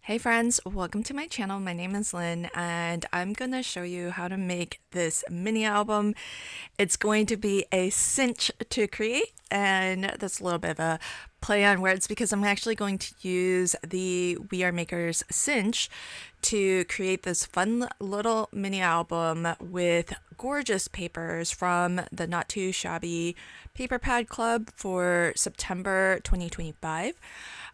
Hey friends, welcome to my channel. My name is Lynn and I'm gonna show you how to make this mini album. It's going to be a cinch to create, and that's a little bit of a play on words because I'm actually going to use the We Are Makers cinch to create this fun little mini album with gorgeous papers from the Not Too Shabby Paper Pad Club for September 2025.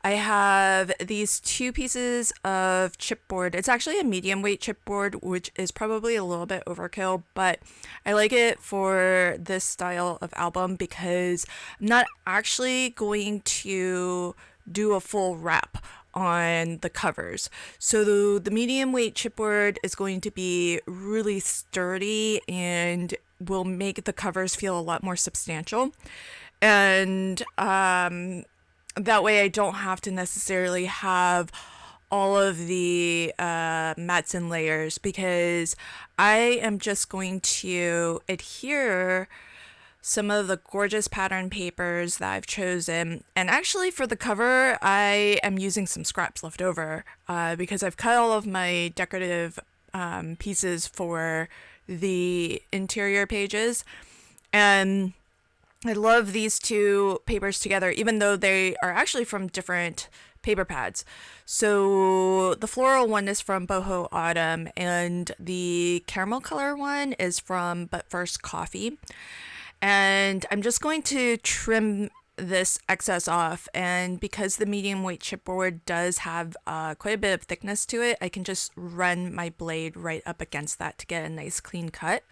I have these two pieces of chipboard. It's actually a medium weight chipboard, which is probably a little bit overkill, but I like it for this style of album because I'm not actually going to do a full wrap on the covers. So the medium weight chipboard is going to be really sturdy and will make the covers feel a lot more substantial. And that way I don't have to necessarily have all of the mats and layers because I am just going to adhere some of the gorgeous pattern papers that I've chosen. And actually for the cover, I am using some scraps left over because I've cut all of my decorative pieces for the interior pages. And I love these two papers together, even though they are actually from different paper pads. So the floral one is from Boho Autumn, and the caramel color one is from But First Coffee. And I'm just going to trim this excess off, and because the medium weight chipboard does have quite a bit of thickness to it, I can just run my blade right up against that to get a nice clean cut.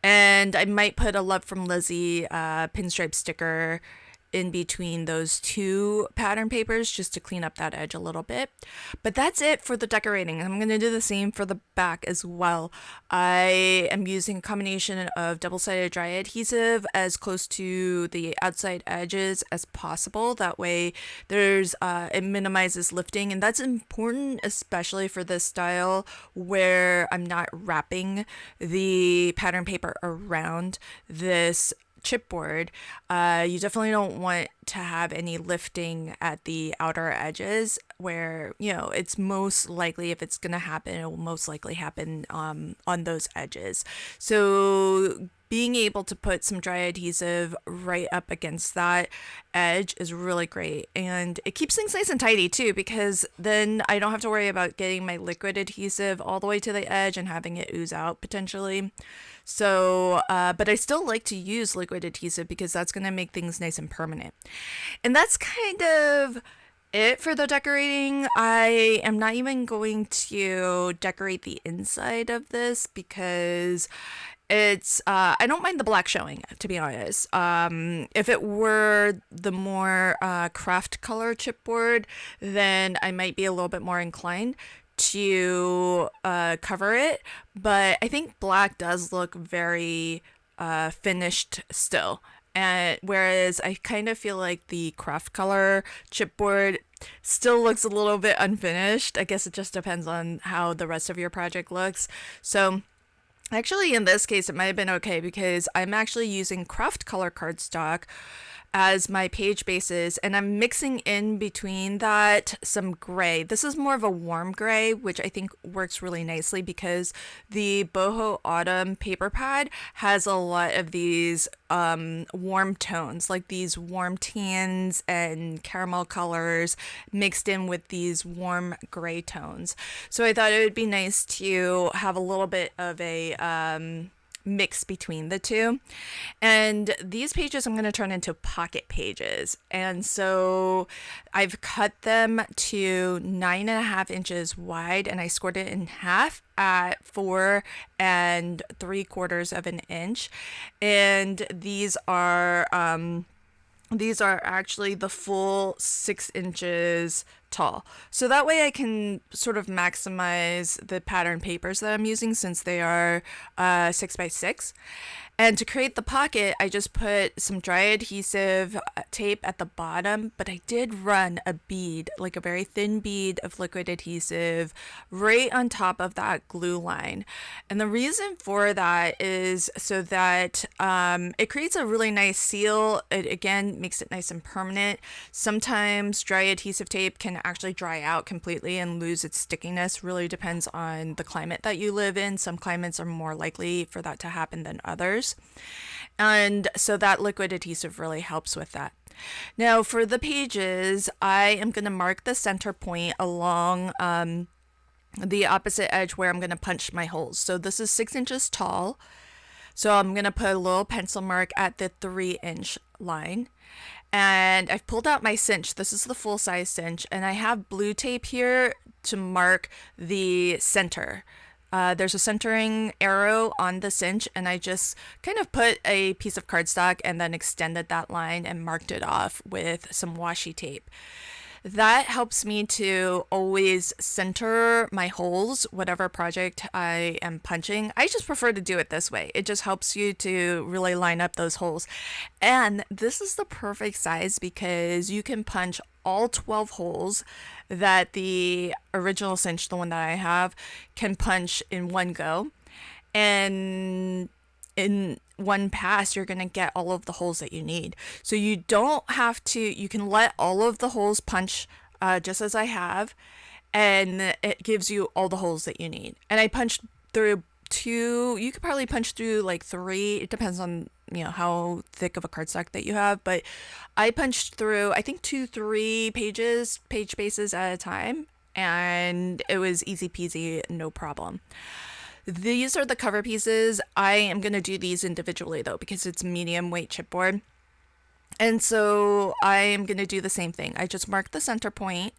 And I might put a Love from Lizzie pinstripe sticker in between those two pattern papers just to clean up that edge a little bit. But that's it for the decorating. I'm going to do the same for the back as well. I am using a combination of double-sided dry adhesive as close to the outside edges as possible. That way it minimizes lifting, and that's important especially for this style where I'm not wrapping the pattern paper around this chipboard. You definitely don't want to have any lifting at the outer edges where, it's most likely, if it's going to happen, it will most likely happen on those edges. So being able to put some dry adhesive right up against that edge is really great, and it keeps things nice and tidy too, because then I don't have to worry about getting my liquid adhesive all the way to the edge and having it ooze out potentially. So but I still like to use liquid adhesive because that's going to make things nice and permanent. And that's kind of it for the decorating. I am not even going to decorate the inside of this because it's I don't mind the black showing, to be honest. If it were the more craft color chipboard, then I might be a little bit more inclined to cover it, but I think black does look very finished still. And whereas I kind of feel like the craft color chipboard still looks a little bit unfinished. I guess it just depends on how the rest of your project looks. So actually, in this case, it might have been okay because I'm actually using craft color cardstock as my page bases, and I'm mixing in between that some gray. This is more of a warm gray, which I think works really nicely because the Boho Autumn paper pad has a lot of these warm tones, like these warm tans and caramel colors mixed in with these warm gray tones. So I thought it would be nice to have a little bit of a mix between the two. And these pages I'm going to turn into pocket pages, and so I've cut them to 9.5 inches wide, and I scored it in half at 4 3/4 of an inch. And these are actually the full 6 inches tall. So that way I can sort of maximize the pattern papers that I'm using since they are 6x6. And to create the pocket, I just put some dry adhesive tape at the bottom, but I did run a bead, like a very thin bead of liquid adhesive right on top of that glue line. And the reason for that is so that it creates a really nice seal. It again makes it nice and permanent. Sometimes dry adhesive tape can can actually dry out completely and lose its stickiness. Really depends on the climate that you live in. Some climates are more likely for that to happen than others. And so that liquid adhesive really helps with that. Now for the pages, I am going to mark the center point along the opposite edge where I'm going to punch my holes. So this is 6 inches tall. So I'm going to put a little pencil mark at the 3-inch line. And I've pulled out my cinch. This is the full size cinch. And I have blue tape here to mark the center. There's a centering arrow on the cinch, and I just kind of put a piece of cardstock and then extended that line and marked it off with some washi tape. That helps me to always center my holes, whatever project I am punching. I just prefer to do it this way. It just helps you to really line up those holes. And this is the perfect size because you can punch all 12 holes that the original cinch, the one that I have, can punch in one go. And in one pass, you're going to get all of the holes that you need. So you don't have to, you can let all of the holes punch just as I have, and it gives you all the holes that you need. And I punched through 2, you could probably punch through like 3, it depends on, you know, how thick of a cardstock that you have, but I punched through, I think 2-3 page spaces at a time, and it was easy peasy, no problem. These are the cover pieces. I am going to do these individually though, because it's medium weight chipboard. And so I am going to do the same thing. I just mark the center point,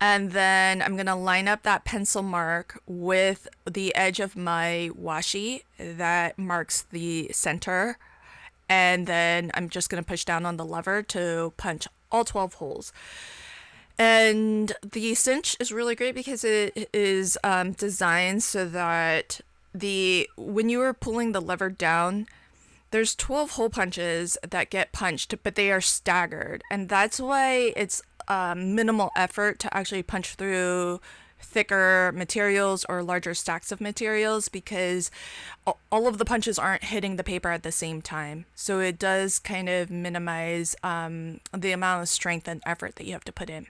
and then I'm going to line up that pencil mark with the edge of my washi that marks the center. And then I'm just going to push down on the lever to punch all 12 holes. And the cinch is really great because it is designed so that when you are pulling the lever down, there's 12 hole punches that get punched, but they are staggered. And that's why it's minimal effort to actually punch through thicker materials or larger stacks of materials, because all of the punches aren't hitting the paper at the same time. So it does kind of minimize the amount of strength and effort that you have to put in.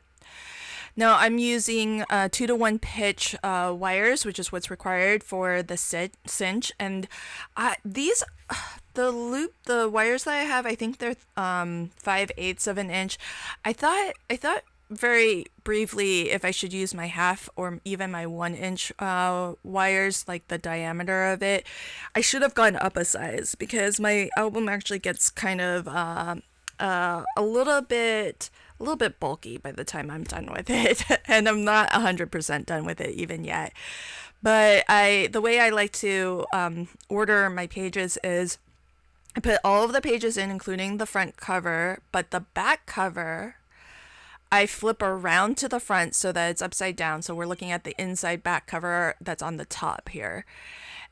Now I'm using 2-to-1 pitch wires, which is what's required for the cinch. And the wires that I have, I think they're 5/8 of an inch. I thought very briefly if I should use my half or even my 1-inch wires, like the diameter of it. I should have gone up a size because my album actually gets kind of a little bit bulky by the time I'm done with it. And I'm not 100% done with it even yet. But the way I like to order my pages is I put all of the pages in, including the front cover, but the back cover I flip around to the front so that it's upside down. So we're looking at the inside back cover that's on the top here.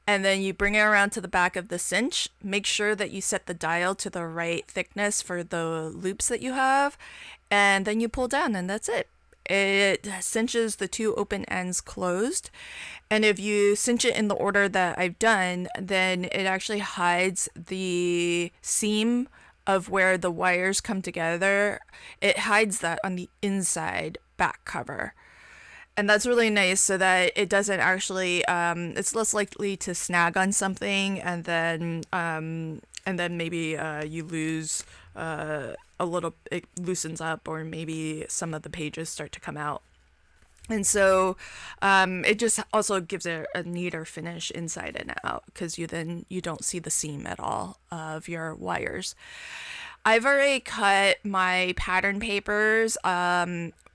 And then you bring it around to the back of the cinch. Make sure that you set the dial to the right thickness for the loops that you have. And then you pull down, and that's it. It cinches the 2 open ends closed. And if you cinch it in the order that I've done, then it actually hides the seam of where the wires come together. It hides that on the inside back cover. And that's really nice so that it doesn't actually, it's less likely to snag on something, and then maybe you lose a little, it loosens up, or maybe some of the pages start to come out. And so it just also gives it a neater finish inside and out, because you don't see the seam at all of your wires. I've already cut my pattern papers.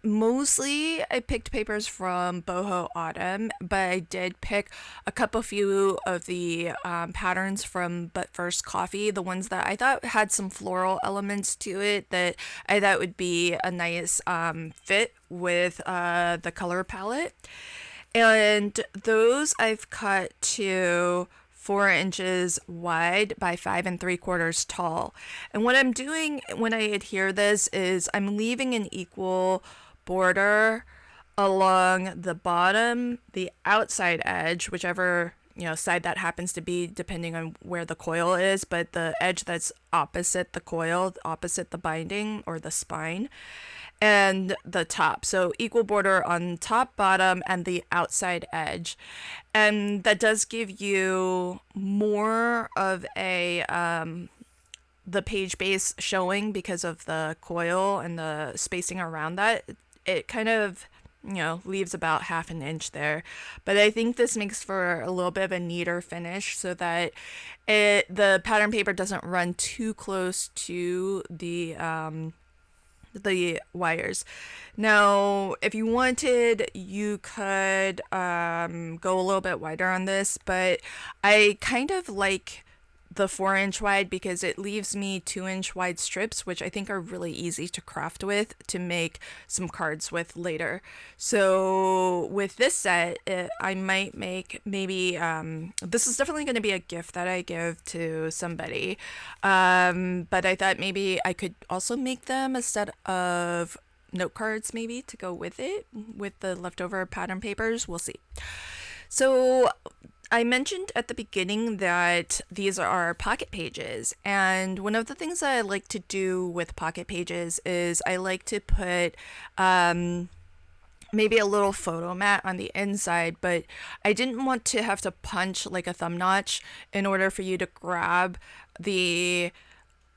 Mostly I picked papers from Boho Autumn, but I did pick a few of the patterns from But First Coffee, the ones that I thought had some floral elements to it that I thought would be a nice fit with the color palette. And those I've cut to 4 inches wide by 5 3/4 tall. And what I'm doing when I adhere this is I'm leaving an equal border along the bottom, the outside edge, whichever side that happens to be depending on where the coil is, but the edge that's opposite the coil, opposite the binding or the spine. and the top. So equal border on top, bottom, and the outside edge. And that does give you more of a the page base showing because of the coil and the spacing around that. It kind of, leaves about half an inch there. But I think this makes for a little bit of a neater finish so that the pattern paper doesn't run too close to the wires. Now, if you wanted, you could go a little bit wider on this, but I kind of like the 4-inch wide because it leaves me 2-inch wide strips, which I think are really easy to craft with to make some cards with later. So with this set, I might make maybe, this is definitely going to be a gift that I give to somebody. But I thought maybe I could also make them a set of note cards maybe to go with it, with the leftover pattern papers. We'll see. So I mentioned at the beginning that these are pocket pages, and one of the things that I like to do with pocket pages is I like to put maybe a little photo mat on the inside, but I didn't want to have to punch like a thumb notch in order for you to grab the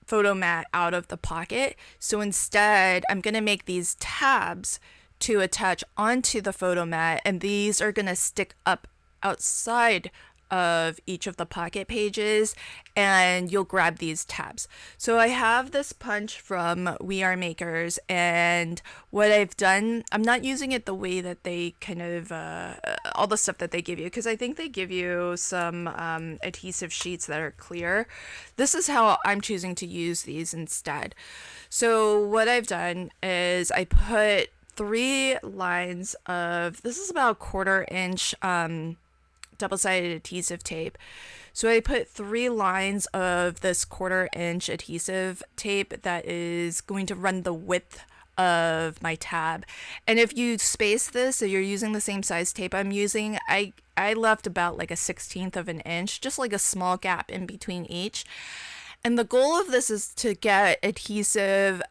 photo mat out of the pocket. So instead, I'm going to make these tabs to attach onto the photo mat, and these are going to stick up outside of each of the pocket pages, and you'll grab these tabs. So I have this punch from We Are Makers, and what I've done, I'm not using it the way that they kind of all the stuff that they give you, because I think they give you some adhesive sheets that are clear. This is how I'm choosing to use these instead. So what I've done is I put 3 lines of, this is about 1/4 inch double-sided adhesive tape. So I put 3 lines of this 1/4 inch adhesive tape that is going to run the width of my tab. And if you space this, so you're using the same size tape I'm using, I left about like a 1/16 of an inch, just like a small gap in between each. And the goal of this is to get adhesive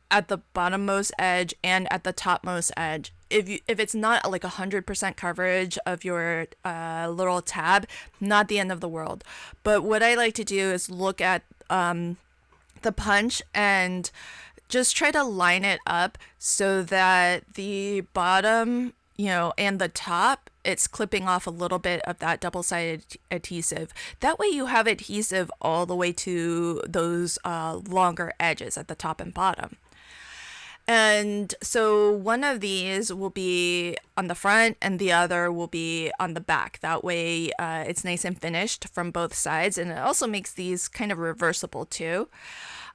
at the bottommost edge and at the topmost edge. If it's not like 100% coverage of your little tab, not the end of the world. But what I like to do is look at the punch and just try to line it up so that the bottom, and the top, it's clipping off a little bit of that double-sided adhesive. That way you have adhesive all the way to those longer edges at the top and bottom. And so one of these will be on the front and the other will be on the back. That way it's nice and finished from both sides, and it also makes these kind of reversible too.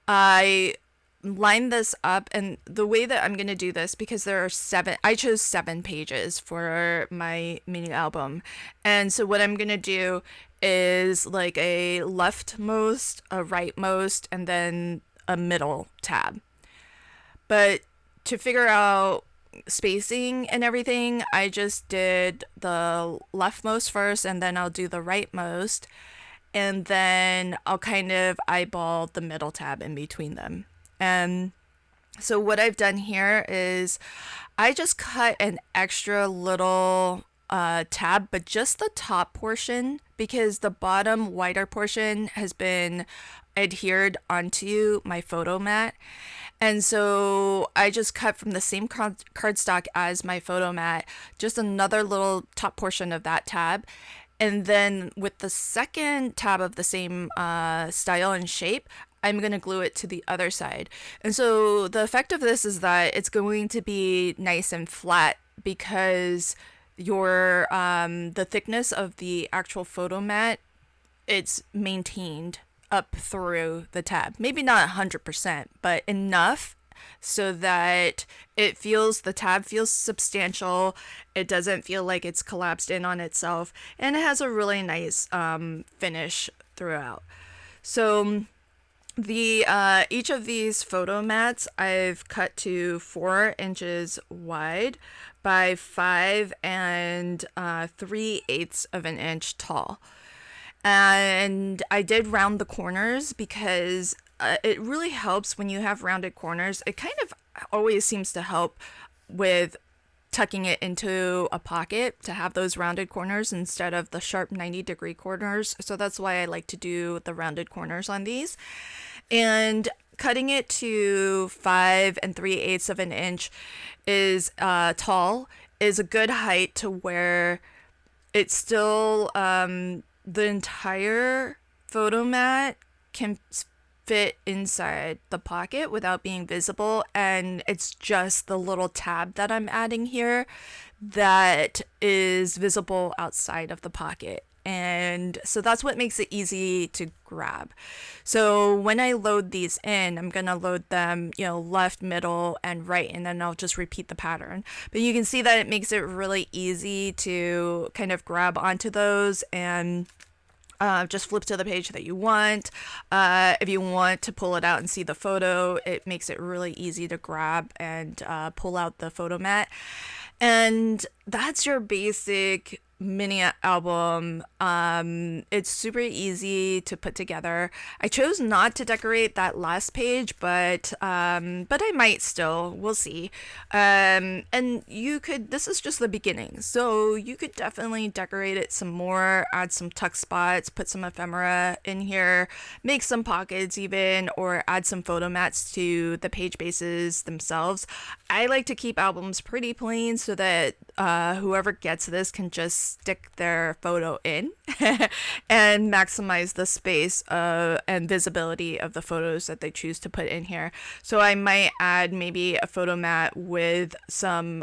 I line this up, and the way that I'm going to do this, because there are 7, I chose 7 pages for my mini album. And so what I'm going to do is like a leftmost, a rightmost, and then a middle tab. But to figure out spacing and everything, I just did the leftmost first, and then I'll do the rightmost, and then I'll kind of eyeball the middle tab in between them. And so what I've done here is I just cut an extra little tab, but just the top portion, because the bottom wider portion has been adhered onto my photo mat. And so I just cut from the same cardstock as my photo mat, just another little top portion of that tab. And then with the second tab of the same style and shape, I'm going to glue it to the other side. And so the effect of this is that it's going to be nice and flat, because your the thickness of the actual photo mat, it's maintained up through the tab. Maybe not 100%, but enough so that the tab feels substantial. It doesn't feel like it's collapsed in on itself, and it has a really nice finish throughout. So the each of these photo mats I've cut to 4 inches wide by 5 and 3/8 of an inch tall. And I did round the corners because it really helps when you have rounded corners. It kind of always seems to help with tucking it into a pocket to have those rounded corners instead of the sharp 90-degree corners. So that's why I like to do the rounded corners on these. And cutting it to 5 3/8 of an inch is tall, is a good height to where it's still the entire photo mat can fit inside the pocket without being visible, and it's just the little tab that I'm adding here that is visible outside of the pocket. And so that's what makes it easy to grab. So when I load these in, I'm gonna load them, left, middle, and right, and then I'll just repeat the pattern. But you can see that it makes it really easy to kind of grab onto those and just flip to the page that you want. If you want to pull it out and see the photo, it makes it really easy to grab and pull out the photo mat. And that's your basic mini album. It's super easy to put together. I chose not to decorate that last page, but I might still. We'll see. And you could. This is just the beginning, so you could definitely decorate it some more. Add some tuck spots. Put some ephemera in here. Make some pockets even, or add some photo mats to the page bases themselves. I like to keep albums pretty plain so that whoever gets this can just stick their photo in and maximize the space and visibility of the photos that they choose to put in here. So I might add maybe a photo mat with some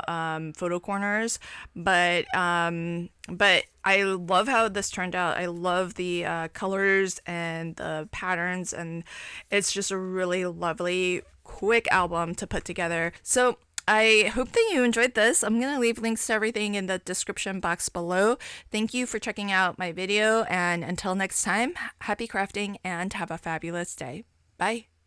photo corners, but I love how this turned out. I love the colors and the patterns, and it's just a really lovely quick album to put together. So I hope that you enjoyed this. I'm going to leave links to everything in the description box below. Thank you for checking out my video, and until next time, happy crafting and have a fabulous day. Bye.